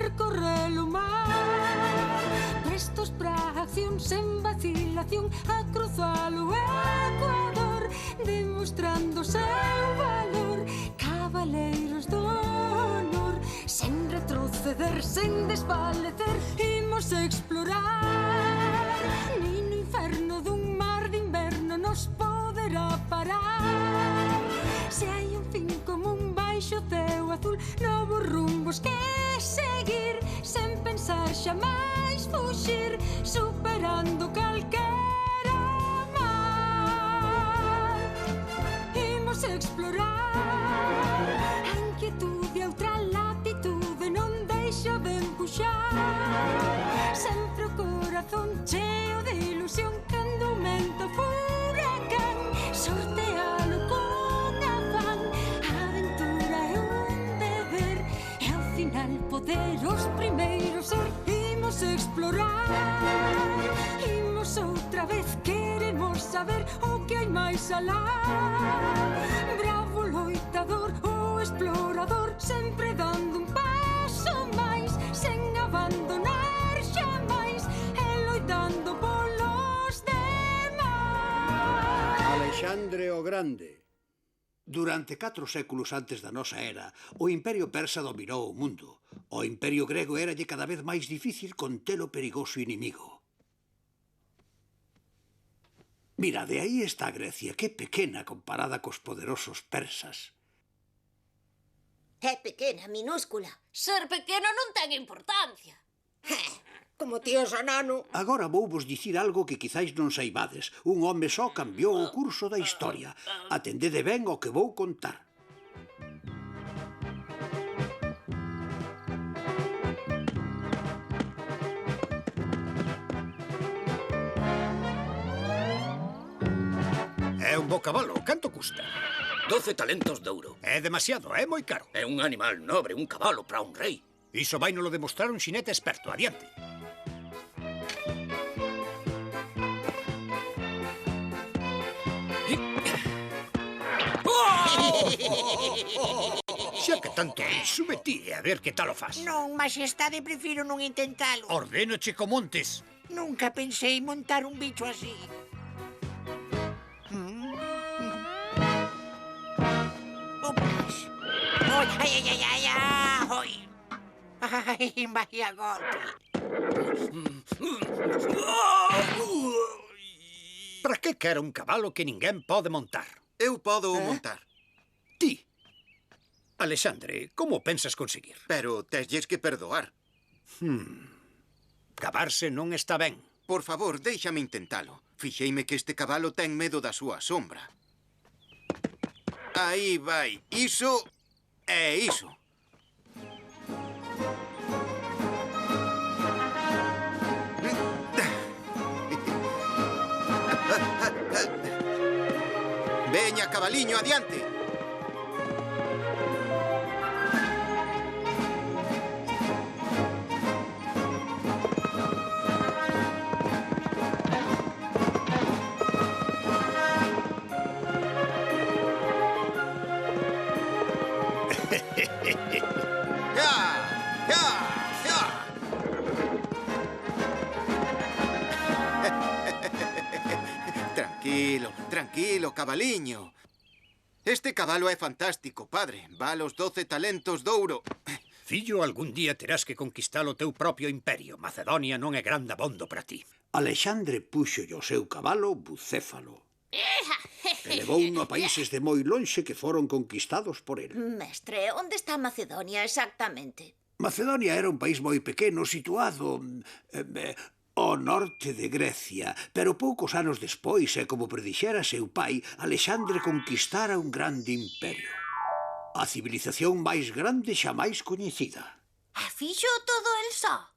percorrer o mar, prestos pra acción sen vacilación a cruzar o Ecuador, demostrando seu valor, cabaleiros do honor, sen retroceder, sen desfalecer, imos explorar, nin no inferno dun mar de inverno nos poderá parar. Se hai un fin común baixo ceo azul, novos rumbos que seguir, sen pensar xamais fuxir, superando calquera mar. Imos explorar a inquietude, a outra latitude, non deixa de empuxar, sempre o corazón cheo de ilusión, cando aumenta o furacán, sortealo con afán, a aventura é un deber, e ao final poder os primeiros ser. Imos explorar, imos outra vez, queremos saber o que hai máis alá. Bravo loitador, o explorador, sempre dando un paso máis, sen abandonar xamais, e loitando polos demais. Alexandre o Grande. Durante 4 séculos antes da nosa era, o Imperio Persa dominou o mundo. O Imperio Grego éralle cada vez máis difícil conter o perigoso inimigo. Mira, de aí está Grecia, que pequena comparada cos poderosos persas. É pequena, minúscula. Ser pequeno non ten importancia. Como tío Sanano. Agora vou vos dicir algo que quizáis non saibades. Un home só cambiou o curso da historia. Atendede ben ao que vou contar. É un bo cabalo, canto custa? 12 talentos de ouro. É demasiado, é moi caro. É un animal nobre, un cabalo para un rei. Iso vai nolo demostrar un xinete experto, adiante. Xa que tanto ri, sube ti a ver que tal o faz. Non, maxestade, prefiro non intentalo. Ordénoche co montes. Nunca pensei montar un bicho así. Opas. Oi, ai, ai, ai, ai, ai. Ai, vaya golpe. Para que quero un cabalo que ninguén pode montar? Eu podo montar. Ti. Alexandre, como pensas conseguir? Pero teslles que perdoar. Cavarse non está ben. Por favor, déixame intentalo. Fixeime que este cabalo ten medo da súa sombra. Aí vai. Iso é iso. Veña, cabaliño, adiante. Tranquilo, tranquilo, cabaliño. Este cabalo é fantástico, padre. Vale os 12 talentos de ouro. Fillo, algún día terás que conquistar o teu propio imperio. Macedonia non é grande abondo para ti. Alexandre púxolle o seu cabalo Bucéfalo. E levouno a países de moi lonxe que foron conquistados por el. Mestre, onde está Macedonia exactamente? Macedonia era un país moi pequeno situado ao norte de Grecia, pero poucos anos despois, e como predixera seu pai, Alexandre conquistara un grande imperio. A civilización máis grande xamais coñecida. E fixo todo el só?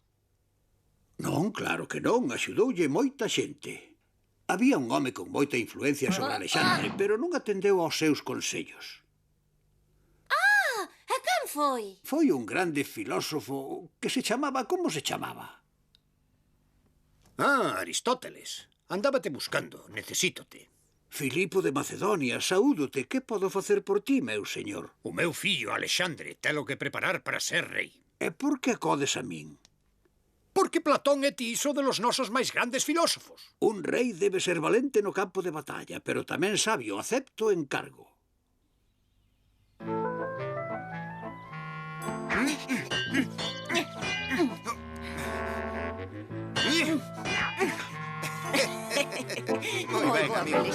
Non, claro que non, axudoulle moita xente. Había un home con moita influencia sobre Alexandre, pero non atendeu aos seus consellos. E quen foi? Foi un grande filósofo que se chamaba... Como se chamaba? Ah, Aristóteles. Andábate buscando, necesítote. Filipo de Macedonia, saúdote. Que podo facer por ti, meu señor? O meu fillo, Alexandre, telo que preparar para ser rei. E por que acodes a min? Porque Platón é tiso de los nosos máis grandes filósofos. Un rei debe ser valente no campo de batalla, pero tamén sabio, acepto o encargo. Moi ben, amigo.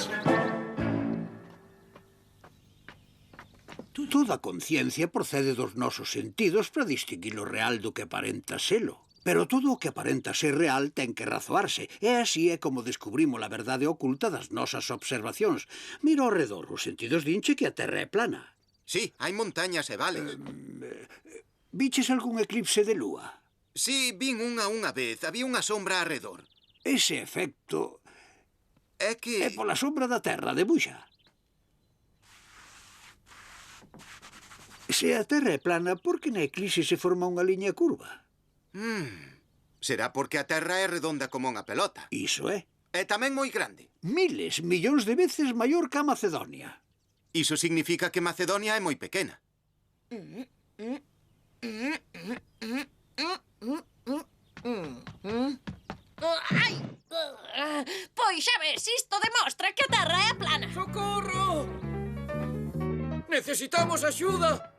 Toda conciencia procede dos nosos sentidos para distinguir o real do que aparenta selo. Pero todo o que aparenta ser real ten que razoarse, e así é como descubrimos a verdade oculta das nosas observacións. Mira ao redor, os sentidos dinche que a Terra é plana. Sí, hai montañas e vales. Viches algún eclipse de lúa? Sí, vin unha vez. Había unha sombra arredor. Ese efecto É que... é pola sombra da Terra, debuxa. Se a Terra é plana, por que na eclipse se forma unha liña curva? Será porque a Terra é redonda como unha pelota. Iso é. E tamén moi grande. Miles, millóns de veces maior que a Macedonia. Iso significa que Macedonia é moi pequena. Ai! Pois xa ves, isto demostra que a Terra é plana. ¡Socorro! Necesitamos axuda!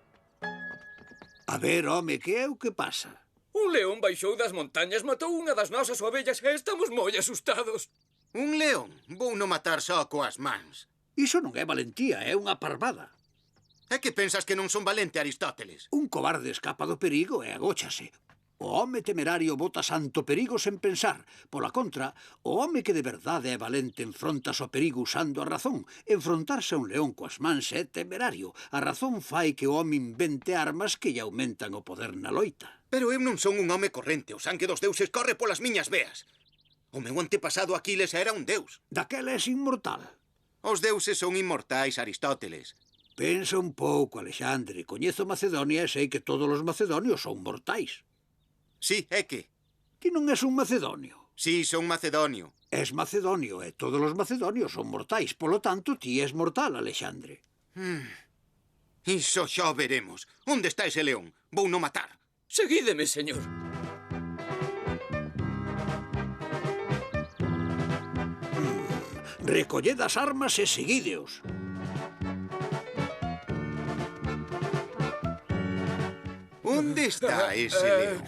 A ver, home, que é o que pasa? Un león baixou das montañas, matou unha das nosas ovellas e estamos moi asustados. Un león? Vou no matar só coas mans. Iso non é valentía, é unha parvada. É que pensas que non son valente, Aristóteles? Un cobarde escapa do perigo e agóchase. O home temerario bota santo perigo sen pensar. Pola contra, o home que de verdade é valente enfrontas o perigo usando a razón. Enfrontarse a un león coas mans é temerario. A razón fai que o home invente armas que lle aumentan o poder na loita. Pero eu non son un home corrente. O sangue dos deuses corre polas miñas veas. O meu antepasado Aquiles era un deus. Daquela és inmortal. Os deuses son inmortais, Aristóteles. Pensa un pouco, Alexandre. Coñezo Macedonia e sei que todos os macedonios son mortais. Sí, é que? Ti non és un macedonio. Sí, son macedonio. És macedonio e todos os macedonios son mortais. Polo tanto, ti és mortal, Alexandre. Iso xa o veremos. Onde está ese león? Vou no matar. Seguídeme, señor. Recolled as armas e seguídeos. Onde está ese león?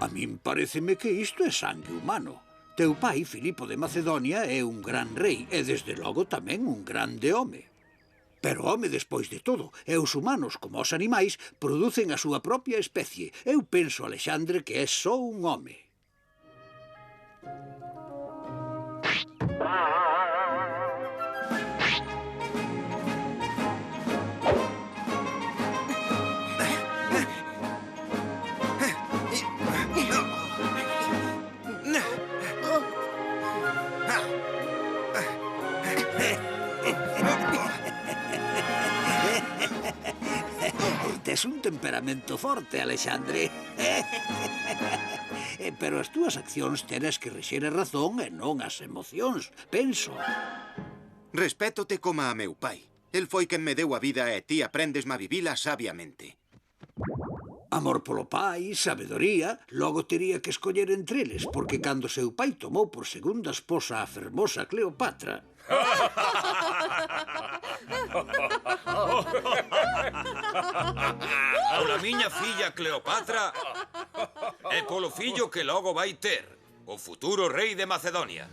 A min pareceme que isto é sangue humano. Teu pai, Filipo de Macedonia, é un gran rei e, desde logo, tamén un grande home. Pero home, despois de todo, e os humanos, como os animais, producen a súa propia especie. Eu penso, Alexandre, que é só un home. Tes un temperamento forte, Alexandre. Pero as túas accións tenes que rexer a razón e non as emocións. Penso. Respétote como a meu pai. El foi quen me deu a vida e ti aprendesme a vivila sabiamente. Amor polo pai, sabedoría, logo tería que escoller entre eles, porque cando seu pai tomou por segunda esposa a fermosa Cleopatra... Pola miña filla Cleopatra e polo fillo que logo vai ter, o futuro rei de Macedonia.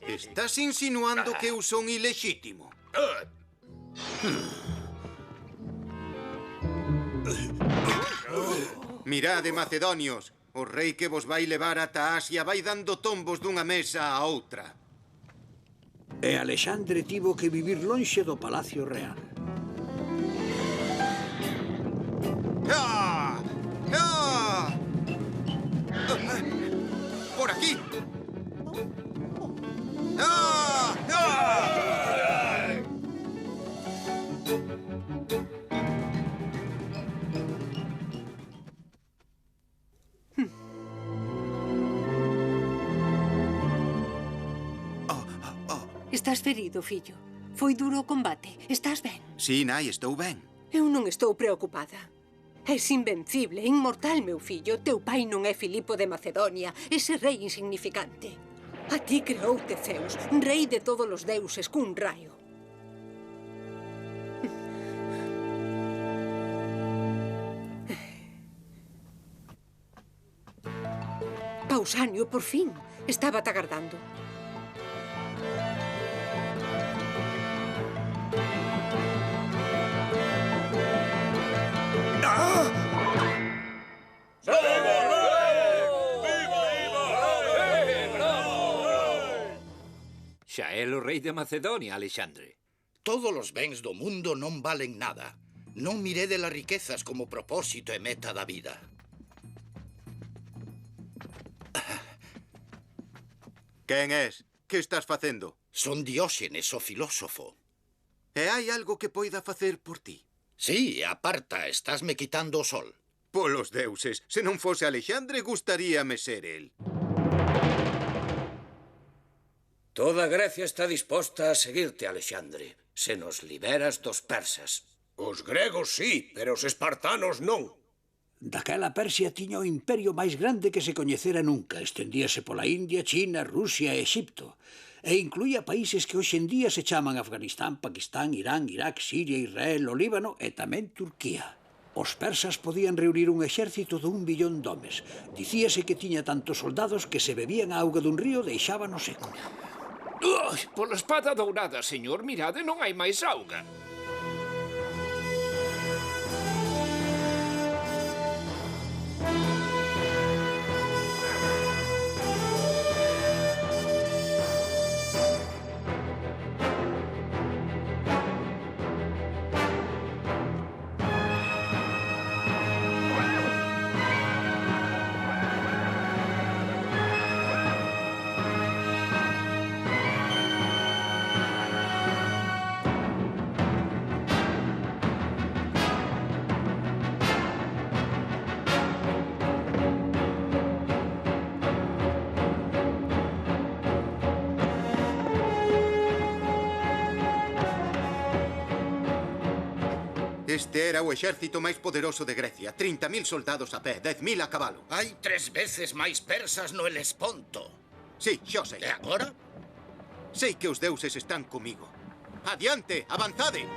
Estás insinuando que eu son ilexítimo? Mirade, macedonios, o rei que vos vai levar ata Asia vai dando tombos dunha mesa a outra. E Alexandre tivo que vivir lonxe do Palacio Real. aquí! ¡Ah! ¡Ah! Estás ferido, fillo. Foi duro o combate. Estás ben? Sí, nai, estou ben. Eu non estou preocupada. És invencible, inmortal, meu fillo. Teu pai non é Filipo de Macedonia, ese rei insignificante. A ti creoute Zeus, rei de todos os deuses, cun raio. Pausanio, por fin. Estaba te agardando. Xa é o rei de Macedonia, Alexandre. Todos os bens do mundo non valen nada. Non mirede as riquezas como propósito e meta da vida. Quen és? Que estás facendo? Son Dióxenes, o filósofo. E hai algo que poida facer por ti? Sí, aparta, estásme quitando o sol. Polos deuses, se non fose Alexandre, gustaríame ser el. Toda Grecia está disposta a seguirte, Alexandre, se nos liberas dos persas. Os gregos sí, pero os espartanos non. Daquela Persia tiña o imperio máis grande que se coñecera nunca. Estendíase pola India, China, Rusia e Exipto. E incluía países que hoxe en día se chaman Afganistán, Pakistán, Irán, Irak, Siria, Israel, o Líbano e tamén Turquía. Os persas podían reunir un exército de 1 billón de homes. Dicíase que tiña tantos soldados que se bebían a auga dun río e deixábano seco. Pola espada dourada, señor, mirade, non hai máis auga. Este era o exército máis poderoso de Grecia. 30.000 soldados a pé, 10.000 a cabalo. Hai 3 veces máis persas no Helesponto. Sí, xo sei. E agora? Sei que os deuses están comigo. Adiante, avanzade!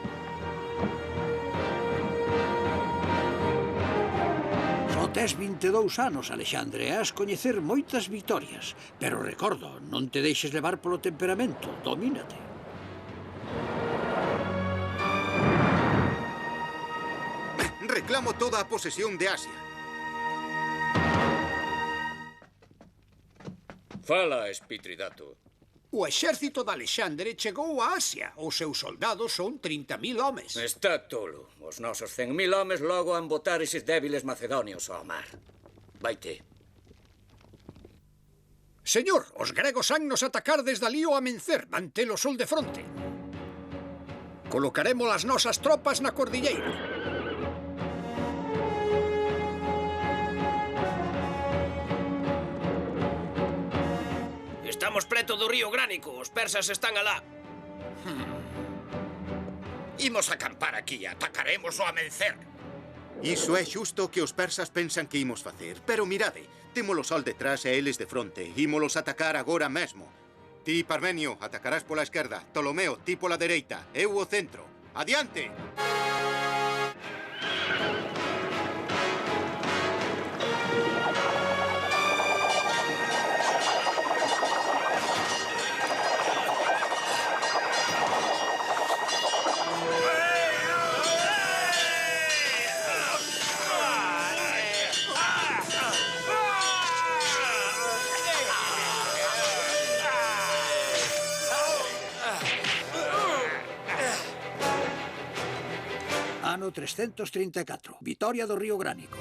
Só tes 22 anos, Alexandre, e has coñecer moitas vitorias. Pero recordo, non te deixes levar polo temperamento. Domínate. Reclamo toda a posesión de Asia. Fala, Espitridato. O exército de Alexandre chegou a Asia. Os seus soldados son 30.000 homes. Está tolo. Os nosos 100.000 homes logo han botar eses débiles macedonios ao mar. Vaite. Señor, os gregos han nos atacar desde alí ao amencer. Mantelo sol de fronte. Colocaremos as nosas tropas na cordilleira. Estamos preto do río Gránico, os persas están alá. Imos acampar aquí e atacaremos o amencer. Iso é xusto o que os persas pensan que imos facer. Pero mirade, témolo sol detrás e eles de fronte. Ímolos atacar agora mesmo. Ti, Parmenio, atacarás pola esquerda. Ptolomeo, ti pola dereita. Eu o centro. Adiante! Ano 334. Vitoria do río Gránico.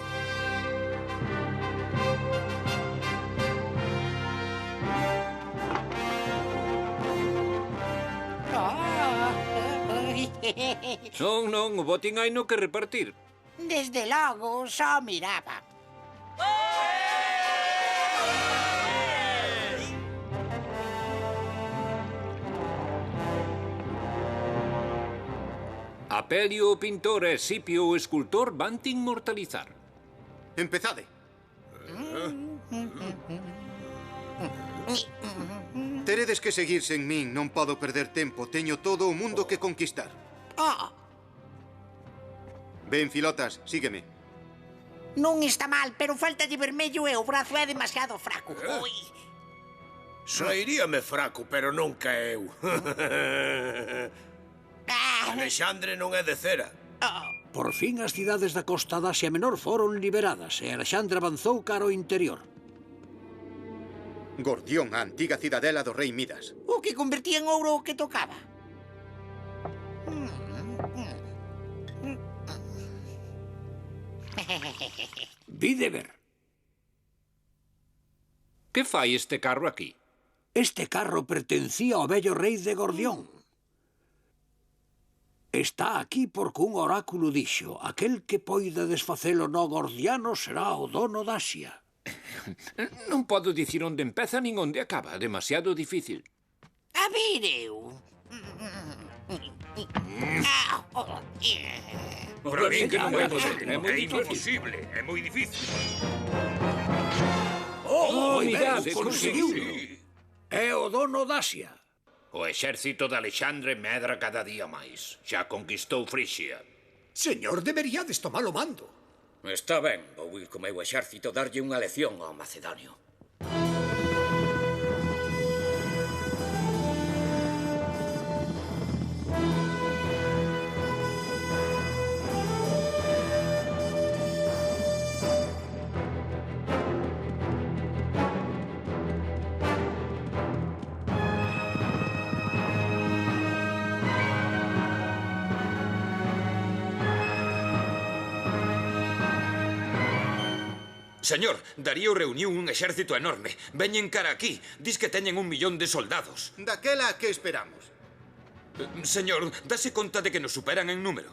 Non, non, o botín hai no que repartir. Desde logo, só miraba. Apelio o pintor e Escipio o escultor van te inmortalizar. Empezade. Teredes que seguir sen min, non podo perder tempo. Teño todo o mundo que conquistar. Ben, filotas, sígueme. Non está mal, pero falta de vermello e o brazo é demasiado fraco. Ui. Sairíame fraco, pero non caeu. Alexandre non é de cera. Por fin as cidades da costa da Asia Menor foron liberadas e Alexandre avanzou cara ao interior. Gordión, a antiga cidadela do rei Midas. O que convertía en ouro o que tocaba. Vide ver. Que fai este carro aquí? Este carro pertencía ao vello rei de Gordión. Está aquí porque un oráculo dixo: aquel que poida desfacelo no gordiano será o dono da Asia. Non podo dicir onde empeza nin onde acaba. Demasiado difícil. A ver eu. Para min que non vai poder. É moi difícil. Imposible, é moi difícil. Unidade, conseguiu. É o dono da Asia. O exército de Alexandre medra cada día máis. Xa conquistou Frisia. Señor, deberíades tomar o mando. Está ben, vou ir co meu exército darlle unha lección ao macedonio. Señor, Darío reuniu un exército enorme. Veñen cara aquí. Dis que teñen 1 millón de soldados. Daquela que esperamos. Señor, dase conta de que nos superan en número.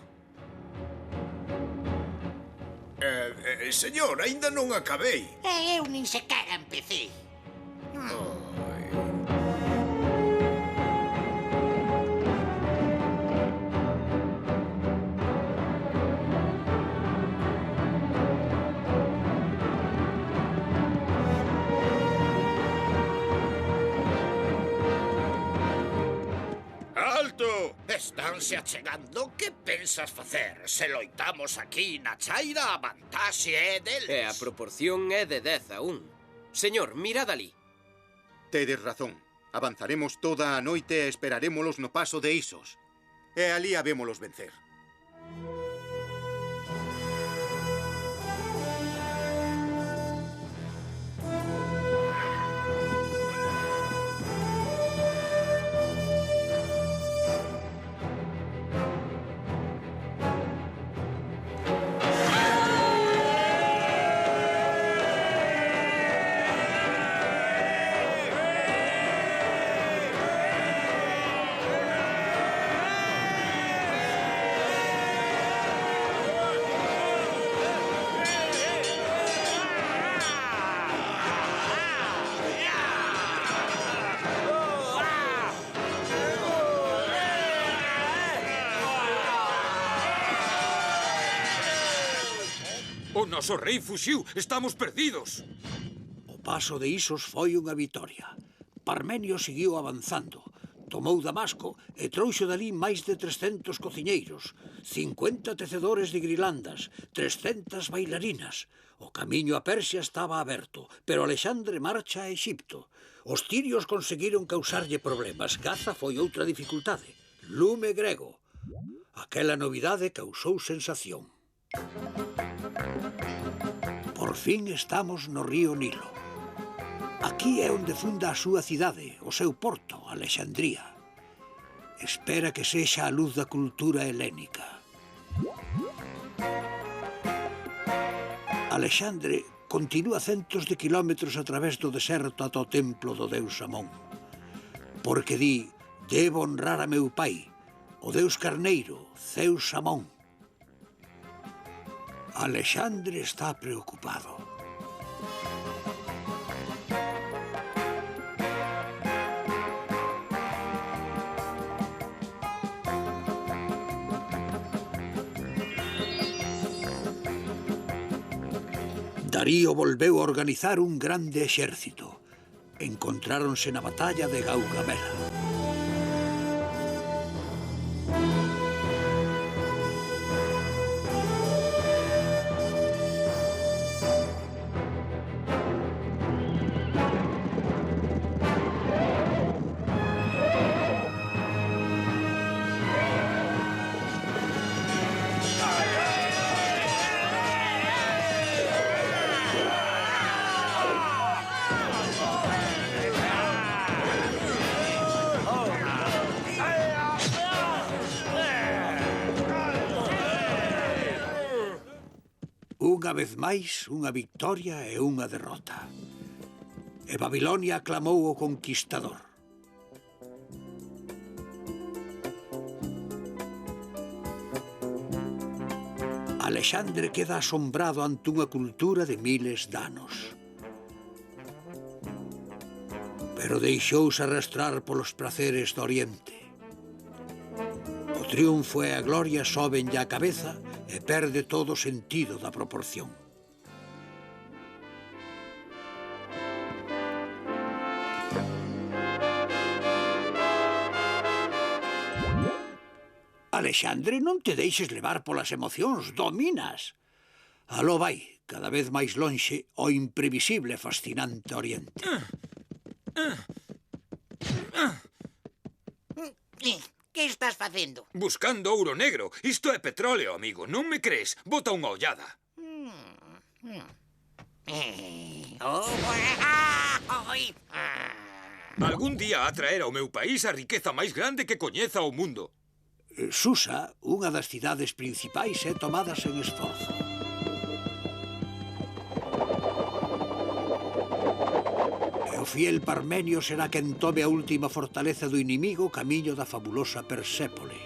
Señor, aínda non acabei. E eu nin sequera empecé. Estánse achegando. Que pensas facer? Se loitamos aquí na chaira, a vantaxe é deles. E a proporción é de 10 a 1. Señor, mirad ali. Tedes razón. Avanzaremos toda a noite e esperarémolos no paso de Isos. E ali habémolos vencer. O noso rei fuxiu. Estamos perdidos. O paso de Isos foi unha vitoria. Parmenio seguiu avanzando. Tomou Damasco e trouxo dali máis de 300 cociñeiros, 50 tecedores de grilandas, 300 bailarinas. O camiño a Persia estaba aberto, pero Alexandre marcha a Exipto. Os tirios conseguiron causarlle problemas. Gaza foi outra dificultade. Lume grego. Aquela novidade causou sensación. Por fin estamos no río Nilo. Aquí é onde funda a súa cidade, o seu porto, Alexandría. Espera que sexa a luz da cultura helénica. Alexandre continúa centos de kilómetros a través do deserto ata o templo do deus Amón. Porque di, debo honrar a meu pai, o deus carneiro, Zeus Amón. Alexandre está preocupado. Darío volveu a organizar un grande exército. Encontráronse na batalla de Gaugamela. Unha vez máis, unha victoria e unha derrota. E Babilonia aclamou o conquistador. Alexandre queda asombrado ante unha cultura de miles de anos. Pero deixouse arrastrar polos praceres do Oriente. O triunfo e a gloria sobenlle á cabeza e perde todo o sentido da proporción. Alexandre, non te deixes levar polas emocións, dominas. Aló vai, cada vez máis lonxe, o imprevisible e fascinante Oriente. Que estás facendo? Buscando ouro negro. Isto é petróleo, amigo. Non me crees? Bota unha ollada. Algún día atraer ao meu país a riqueza máis grande que coñeza o mundo. Susa, unha das cidades principais, é tomada sen esforzo. E o fiel Parmenio será quen tome a última fortaleza do inimigo camiño da fabulosa Persépole.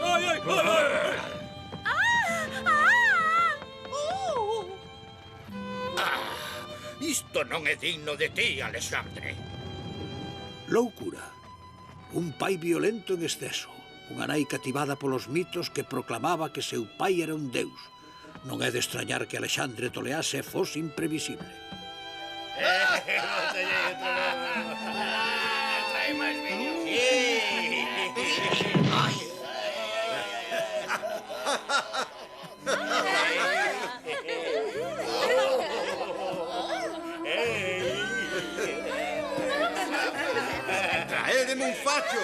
Ai, ai, ai, ai! Isto non é digno de ti, Alexandre. Loucura. Un pai violento en exceso. Unha nai cativada polos mitos que proclamaba que seu pai era un deus. Non é de extrañar que Alexandre tolease e fose imprevisible. Trae máis vídeos. Traedeme un facho.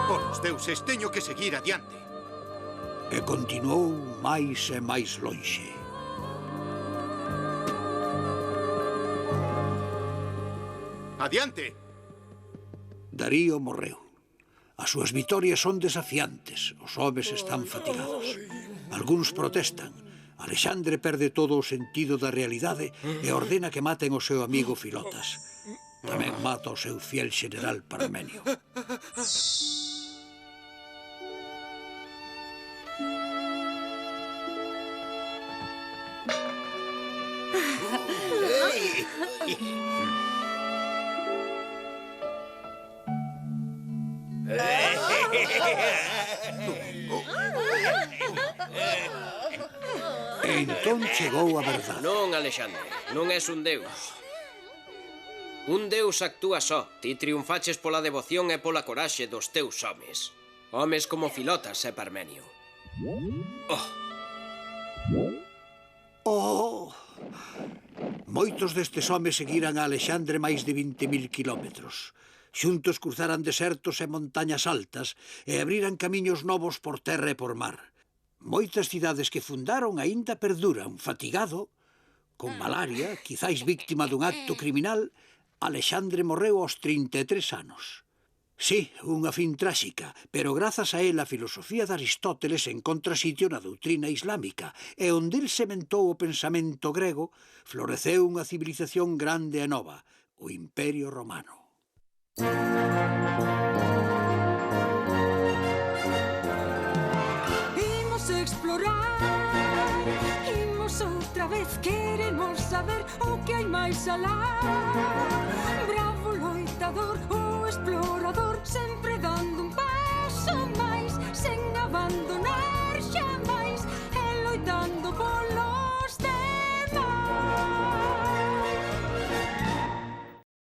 Os deuses, teño que seguir adiante. E continuou máis e máis lonxe. Adiante! Darío morreu. As súas vitorias son desafiantes. Os homes están fatigados. Algúns protestan. Alexandre perde todo o sentido da realidade e ordena que maten o seu amigo Filotas. Tamén mata o seu fiel xeneral Parmenio. E entón chegou a verdade. Non, Alexandre, non és un deus. Un deus actúa só. Ti triunfaches pola devoción e pola coraxe dos teus homes. Homes como Filotas e Parmenio. Moitos destes homes seguiran a Alexandre máis de 20.000 kilómetros. Xuntos cruzaran desertos e montañas altas e abriran camiños novos por terra e por mar. Moitas cidades que fundaron aínda perduran. Fatigado, con malaria, quizáis víctima dun acto criminal, Alexandre morreu aos 33 anos. Sí, unha fin tráxica, pero grazas a él a filosofía de Aristóteles encontra sitio na doutrina islámica, e onde el sementou o pensamento grego, floreceu unha civilización grande e nova, o Imperio Romano. Imos explorar, imos outra vez, queremos saber o que hai máis alá. Bravo loitador, o explorador, sempre